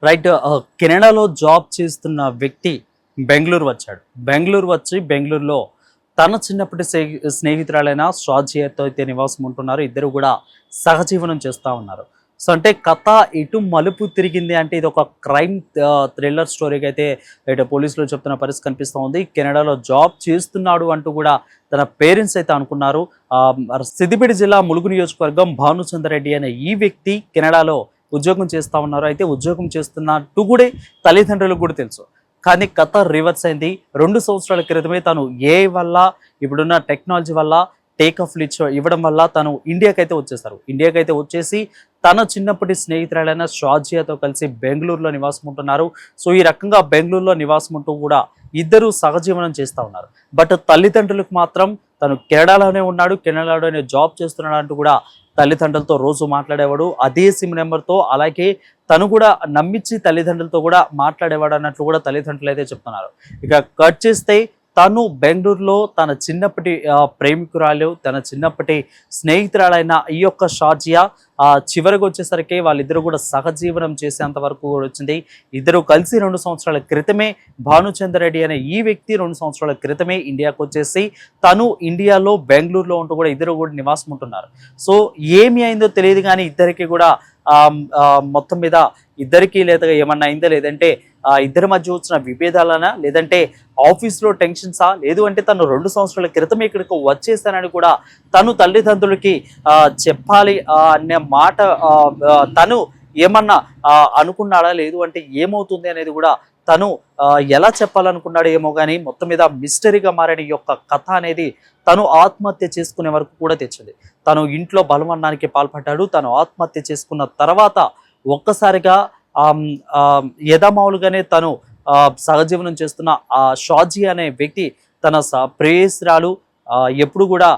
Right. కెనడాలో job చేస్తున్న వ్యక్తి బెంగుళూరు వచ్చాడు. బెంగుళూరు వచ్చి బెంగుళూరులో తన చిన్నప్పటి స్నేహితురాలైన షాజియాతో అయితే నివాసం ఉంటున్నారు. ఇద్దరు కూడా సహజీవనం చేస్తూ ఉన్నారు. సో అంటే కథ ఇటు మలుపు తిరిగింది అంటే ఇది ఒక క్రైమ్ థ్రిల్లర్ స్టోరీకి అయితే ఇటు పోలీసులు చెప్తున్న పరిస్థితి కనిపిస్తూ ఉంది. కెనడాలో జాబ్ చేస్తున్నాడు అంటూ కూడా తన పేరెంట్స్ అయితే అనుకున్నారు. సిద్దిపేట జిల్లా ములుగు నియోజకవర్గం భానుచందర్ రెడ్డి అనే ఈ వ్యక్తి కెనడాలో ఉద్యోగం చేస్తూ ఉన్నారు. అయితే ఉద్యోగం చేస్తున్నట్టు కూడా తల్లిదండ్రులకు కూడా తెలుసు. కానీ కథ రివర్స్ అయింది. 2 సంవత్సరాల క్రితమే తను ఏఐ వల్ల ఇప్పుడున్న టెక్నాలజీ వల్ల టేక్ ఆఫ్ ఇవ్వడం వల్ల తను ఇండియాకైతే వచ్చేస్తారు. ఇండియాకైతే వచ్చేసి తన చిన్నప్పటి స్నేహితురాలైన షాజియాతో కలిసి బెంగళూరులో నివాసం ఉంటున్నారు. సో ఈ రకంగా బెంగళూరులో నివాసం ఉంటూ కూడా ఇద్దరు సహజీవనం చేస్తూ ఉన్నారు. బట్ తల్లిదండ్రులకు మాత్రం తను కెనడాలోనే ఉన్నాడు, కెనడాలోనే జాబ్ చేస్తున్నాడు అంటూ కూడా తల్లిదండ్రులతో రోజు మాట్లాడేవాడు. అదే సిమ్ నెంబర్తో, అలాగే తను కూడా నమ్మించి తల్లిదండ్రులతో కూడా మాట్లాడేవాడు అన్నట్లు కూడా తల్లిదండ్రులు అయితే చెప్తున్నారు. ఇక కట్ చేస్తే తను బెంగళూరులో తన చిన్నప్పటి ప్రేమికురాలు, తన చిన్నప్పటి స్నేహితురాలైన ఈ యొక్క షాజియా చివరికి వచ్చేసరికి వాళ్ళిద్దరూ కూడా సహజీవనం చేసేంత వరకు కూడా వచ్చింది. ఇద్దరు కలిసి 2 సంవత్సరాల క్రితమే భానుచందర్ రెడ్డి అనే ఈ వ్యక్తి 2 సంవత్సరాల క్రితమే ఇండియాకు వచ్చేసి తను ఇండియాలో బెంగళూరులో ఉంటూ కూడా ఇద్దరు కూడా నివాసం ఉంటున్నారు. సో ఏమి అయిందో తెలియదు కానీ ఇద్దరికి కూడా మొత్తం మీద ఇద్దరికి లేదా ఏమన్నా అయిందా, లేదంటే ఇద్దరి మధ్య వచ్చిన విభేదాలనా, లేదంటే ఆఫీస్లో టెన్షన్సా, లేదు అంటే తను 2 సంవత్సరాల క్రితమే ఇక్కడికి వచ్చేసానని కూడా తను తల్లిదండ్రులకి చెప్పాలి అనే మాట తను ఏమన్నా అనుకున్నాడా, లేదు అంటే ఏమవుతుంది అనేది కూడా తను ఎలా చెప్పాలనుకున్నాడు ఏమో కానీ మొత్తం మీద మిస్టరీగా మారిన ఈ యొక్క కథ అనేది తను ఆత్మహత్య చేసుకునే వరకు కూడా తెచ్చింది. తను ఇంట్లో బలవన్నానికి పాల్పడ్డాడు. తను ఆత్మహత్య చేసుకున్న తర్వాత ఒక్కసారిగా యథామావులుగానే తను సహజీవనం చేస్తున్న షాజీ అనే వ్యక్తి తన ప్రేయస్రాలు ఎప్పుడు కూడా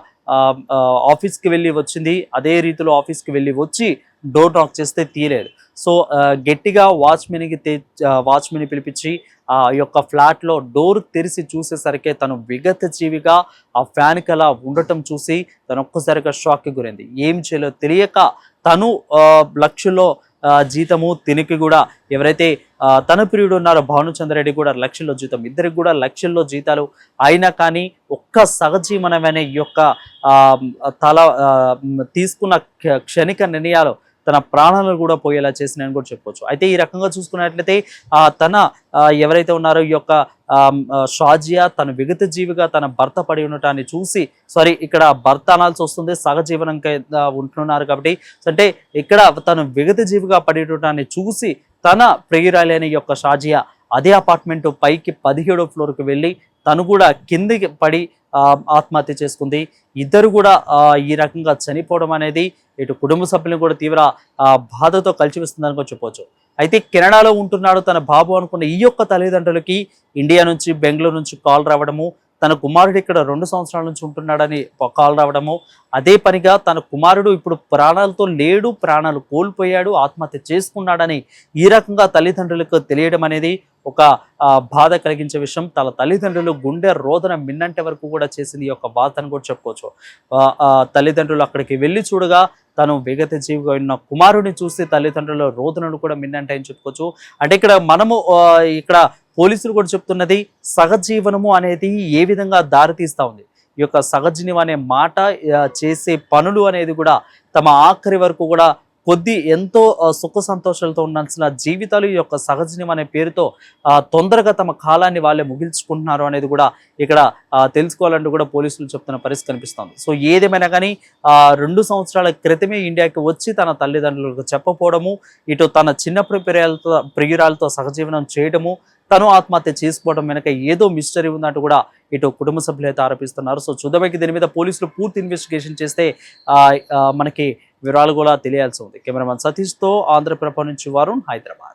ఆఫీస్కి వెళ్ళి వచ్చింది. అదే రీతిలో ఆఫీస్కి వెళ్ళి వచ్చి డోర్ నాక్ చేస్తే తీయలేదు. సో గట్టిగా వాచ్మెన్ని పిలిపించి ఆ యొక్క ఫ్లాట్లో డోర్ తెరిచి చూసేసరికి తను విగత జీవిగా ఆ ఫ్యాన్కి అలా ఉండటం చూసి తను ఒక్కసారిగా షాక్కి గురైంది. ఏం చేయాలో తెలియక తను లక్షల్లో జీతము, తినికి కూడా ఎవరైతే తన ప్రియుడు ఉన్నారో భానుచందర్ రెడ్డి కూడా లక్షల్లో జీతం, ఇద్దరికి కూడా లక్షల్లో జీతాలు అయినా కానీ ఒక్క సహజీవనమైన ఈ యొక్క తీసుకున్న క్షణిక నిర్ణయాలు తన ప్రాణాలను కూడా పోయేలా చేసినాయని కూడా చెప్పవచ్చు. అయితే ఈ రకంగా చూసుకున్నట్లయితే తన ఎవరైతే ఉన్నారో ఈ యొక్క షాజియా తను విగత జీవిగా తన భర్త పడి ఉండటాన్ని చూసి, సారీ ఇక్కడ భర్త అనాల్సి వస్తుంది, సహజీవనంగా ఉంటున్నారు కాబట్టి, అంటే ఇక్కడ తను విగత జీవిగా పడి ఉండటాన్ని చూసి తన ప్రియురాలైన ఈ యొక్క షాజియా అదే అపార్ట్మెంట్ పైకి 17వ ఫ్లోర్కి వెళ్ళి తను కూడా కిందికి పడి ఆత్మహత్య చేసుకుంది. ఇద్దరు కూడా ఈ రకంగా చనిపోవడం అనేది ఇటు కుటుంబ సభ్యులను కూడా తీవ్ర బాధతో కలిసివేస్తుందని కూడా చెప్పవచ్చు. అయితే కెనడాలో ఉంటున్నాడు తన బాబు అనుకున్న ఈ యొక్క తల్లిదండ్రులకి ఇండియా నుంచి, బెంగళూరు నుంచి కాల్ రావడము, తన కుమారుడు ఇక్కడ 2 సంవత్సరాల నుంచి ఉంటున్నాడని కాల్ రావడము, అదే పనిగా తన కుమారుడు ఇప్పుడు ప్రాణాలతో లేడు, ప్రాణాలు కోల్పోయాడు, ఆత్మహత్య చేసుకున్నాడని ఈ రకంగా తల్లిదండ్రులకు తెలియడం అనేది ఒక బాధ కలిగించే విషయం. తన తల్లిదండ్రులు గుండె రోదన మిన్నంటే వరకు కూడా చేసింది ఈ యొక్క బాధ అని కూడా చెప్పుకోవచ్చు. తల్లిదండ్రులు అక్కడికి వెళ్ళి చూడగా తను విగత జీవిగా ఉన్న కుమారుడిని చూసి తల్లిదండ్రుల రోదనలు కూడా మిన్నంటాయని చెప్పుకోవచ్చు. అంటే ఇక్కడ మనము ఇక్కడ పోలీసులు కూడా చెప్తున్నది సహజీవనము అనేది ఏ విధంగా దారితీస్తూ ఉంది. ఈ యొక్క సహజీవనం అనే మాట, చేసే పనులు అనేది కూడా తమ ఆఖరి వరకు కూడా ఎంతో సుఖ సంతోషాలతో ఉండాల్సిన జీవితాలు ఈ యొక్క సహజీవనం అనే పేరుతో తొందరగా తమ కాలాన్ని వాళ్ళే ముగించుకుంటున్నారు అనేది కూడా ఇక్కడ తెలుసుకోవాలంటూ కూడా పోలీసులు చెప్తున్న పరిస్థితి కనిపిస్తుంది. సో ఏదేమైనా కానీ 2 సంవత్సరాల క్రితమే ఇండియాకి వచ్చి తన తల్లిదండ్రులకు చెప్పపోవడము, ఇటు తన చిన్నప్పుడు ప్రియురాలతో సహజీవనం చేయడము, తను ఆత్మహత్య చేసుకోవడం వెనక ఏదో మిస్టరీ ఉందంటూ కూడా ఇటు కుటుంబ సభ్యులు అయితే ఆరోపిస్తున్నారు. సో చూద్దామైకి దీని మీద పోలీసులు పూర్తి ఇన్వెస్టిగేషన్ చేస్తే మనకి వివరాలు కూడా తెలియాల్సి ఉంది. కెమెరామన్ సతీష్తో ఆంధ్రప్రభ నుంచి వరుణ్, హైదరాబాద్.